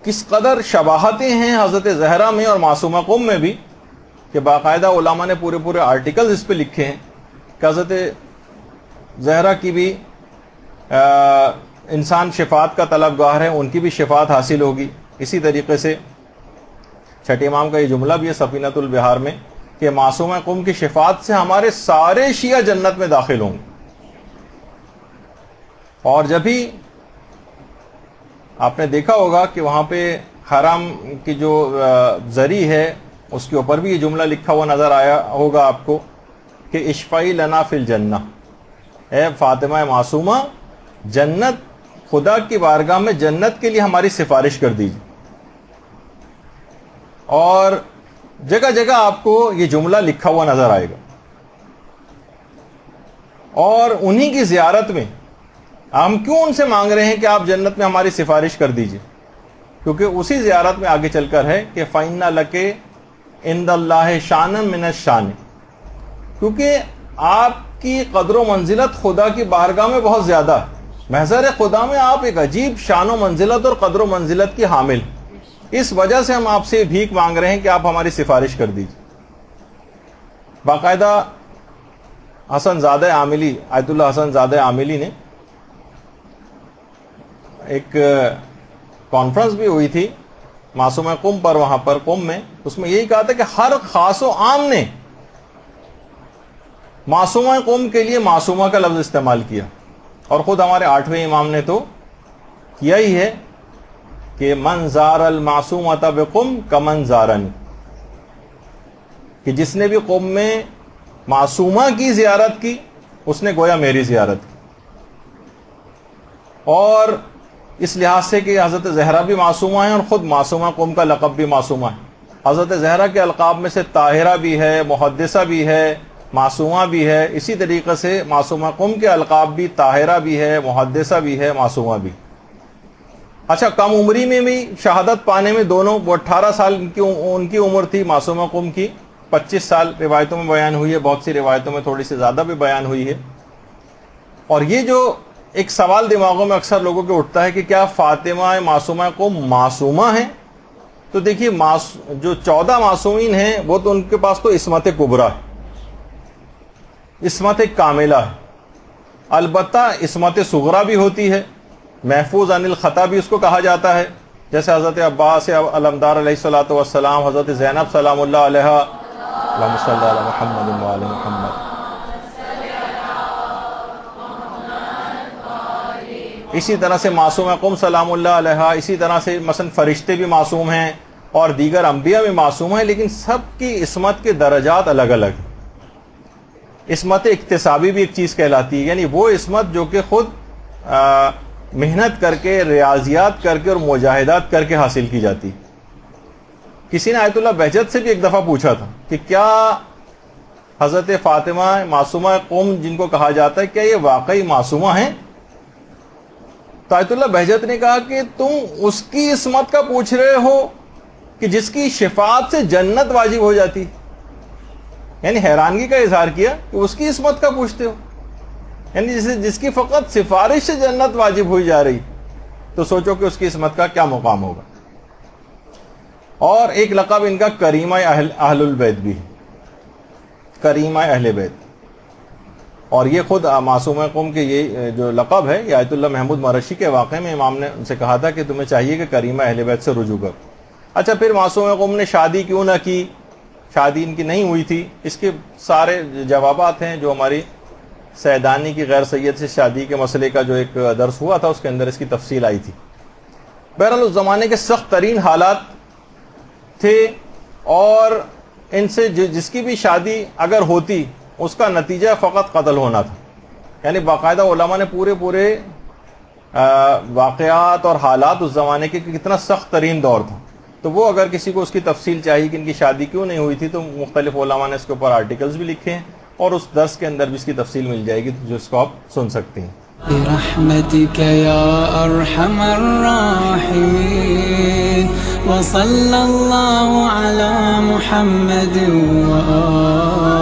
کس قدر شباہتیں ہیں حضرت زہرا میں اور معصومہ قم میں بھی، کہ باقاعدہ علماء نے پورے پورے آرٹیکلز اس پہ لکھے ہیں کہ حضرت زہرا کی بھی انسان شفاعت کا طلبگار ہے، ان کی بھی شفاعت حاصل ہوگی۔ اسی طریقے سے چھٹے امام کا یہ جملہ بھی ہے سفینۃ البحار میں کہ معصومہ قم کی شفاعت سے ہمارے سارے شیعہ جنت میں داخل ہوں گے۔ اور جب بھی آپ نے دیکھا ہوگا کہ وہاں پہ حرام کی جو زری ہے اس کے اوپر بھی یہ جملہ لکھا ہوا نظر آیا ہوگا آپ کو کہ اشفعی لنا فی الجنہ، اے فاطمہ معصومہ جنت، خدا کی بارگاہ میں جنت کے لیے ہماری سفارش کر دیجیے۔ اور جگہ جگہ آپ کو یہ جملہ لکھا ہوا نظر آئے گا، اور انہی کی زیارت میں ہم کیوں ان سے مانگ رہے ہیں کہ آپ جنت میں ہماری سفارش کر دیجیے؟ کیونکہ اسی زیارت میں آگے چل کر ہے کہ فَإِنَّ لَكَ عِندَ اللَّهِ شَانًا مِنَ الشَّانِ، کیونکہ آپ کی قدر و منزلت خدا کی بارگاہ میں بہت زیادہ ہے، محضر خدا میں آپ ایک عجیب شان و منزلت اور قدر و منزلت کی حامل، اس وجہ سے ہم آپ سے بھیک مانگ رہے ہیں کہ آپ ہماری سفارش کر دیجیے۔ باقاعدہ حسن زادہ عاملی، آیت اللہ حسن زادہ عاملی نے ایک کانفرنس بھی ہوئی تھی معصومہ قم پر، وہاں پر قم میں، اس میں یہی کہا تھا کہ ہر خاص و عام نے معصومہ قم کے لیے معصومہ کا لفظ استعمال کیا، اور خود ہمارے 8ویں امام نے تو کیا ہی ہے کہ من زار المعصومۃ بقم کمن زارنی، کہ جس نے بھی قم میں معصومہ کی زیارت کی اس نے گویا میری زیارت کی۔ اور اس لحاظ سے کہ حضرت زہرا بھی معصومہ ہیں اور خود معصومہ قم کا لقب بھی معصومہ ہے۔ حضرت زہرا کے القاب میں سے طاہرہ بھی ہے، محدثہ بھی ہے، معصومہ بھی ہے، اسی طریقے سے معصومہ قم کے القاب بھی طاہرہ بھی ہے، محدثہ بھی ہے، معصومہ بھی۔ اچھا، کم عمری میں بھی شہادت پانے میں دونوں، وہ 18 سال ان کی عمر تھی معصومہ قم کی، 25 سال روایتوں میں بیان ہوئی ہے، بہت سی روایتوں میں تھوڑی سی زیادہ بھی بیان ہوئی ہے۔ اور یہ جو ایک سوال دماغوں میں اکثر لوگوں کے اٹھتا ہے کہ کیا فاطمہ معصومہ قم معصومہ ہیں؟ تو دیکھیے جو 14 معصومین ہیں وہ تو ان کے پاس تو عصمت کبریٰ ہے، عصمت کاملہ ہے، البتہ عصمت صغریٰ بھی ہوتی ہے، محفوظ عن الخطا بھی اس کو کہا جاتا ہے، جیسے حضرت عباس علمدار علیہ الصلوۃ والسلام، حضرت زینب سلام اللہ علیہا، اللہم صلی علی محمد وعلی محمد۔ اسی طرح سے معصومہ قم سلام اللہ علیہا، اسی طرح سے مثلا فرشتے بھی معصوم ہیں اور دیگر انبیاء بھی معصوم ہیں، لیکن سب کی عصمت کے درجات الگ الگ ہیں۔ عصمت اکتسابی بھی ایک چیز کہلاتی ہے، یعنی وہ عصمت جو کہ خود محنت کر کے، ریاضیات کر کے اور مجاہدات کر کے حاصل کی جاتی۔ کسی نے آیت اللہ بہجت سے بھی ایک دفعہ پوچھا تھا کہ کیا حضرت فاطمہ معصومہ قم جن کو کہا جاتا ہے کیا یہ واقعی معصومہ ہیں؟ تو آیت اللہ بہجت نے کہا کہ تم اس کی عصمت کا پوچھ رہے ہو کہ جس کی شفاعت سے جنت واجب ہو جاتی، یعنی حیرانگی کا اظہار کیا کہ اس کی عصمت کا پوچھتے ہو، یعنی جس کی فقط سفارش سے جنت واجب ہوئی جا رہی، تو سوچو کہ اس کی عصمت کا کیا مقام ہوگا۔ اور ایک لقب ان کا کریمہ اہل البیت بھی ہے، کریمہ اہل بیت، اور یہ خود معصومہ قم کے یہ جو لقب ہے یہ آیت اللہ محمود مرشی کے واقعے میں امام نے ان سے کہا تھا کہ تمہیں چاہیے کہ کریمہ اہل بیت سے رجوع کرو۔ اچھا، پھر معصومہ قم نے شادی کیوں نہ کی؟ شادی ان کی نہیں ہوئی تھی، اس کے سارے جوابات ہیں جو ہماری سیدانی کی غیر سید سے شادی کے مسئلے کا جو ایک درس ہوا تھا اس کے اندر اس کی تفصیل آئی تھی۔ بہرحال اس زمانے کے سخت ترین حالات تھے، اور ان سے جس کی بھی شادی اگر ہوتی اس کا نتیجہ فقط قتل ہونا تھا، یعنی باقاعدہ علماء نے پورے واقعات اور حالات اس زمانے کے کتنا سخت ترین دور تھا، تو وہ اگر کسی کو اس کی تفصیل چاہیے کہ ان کی شادی کیوں نہیں ہوئی تھی تو مختلف علماء نے اس کے اوپر آرٹیکلز بھی لکھے ہیں، اور اس درس کے اندر بھی اس کی تفصیل مل جائے گی جو اس کو آپ سن سکتے ہیں۔ برحمتك يا أرحم الراحمين وصلى الله على محمد وآله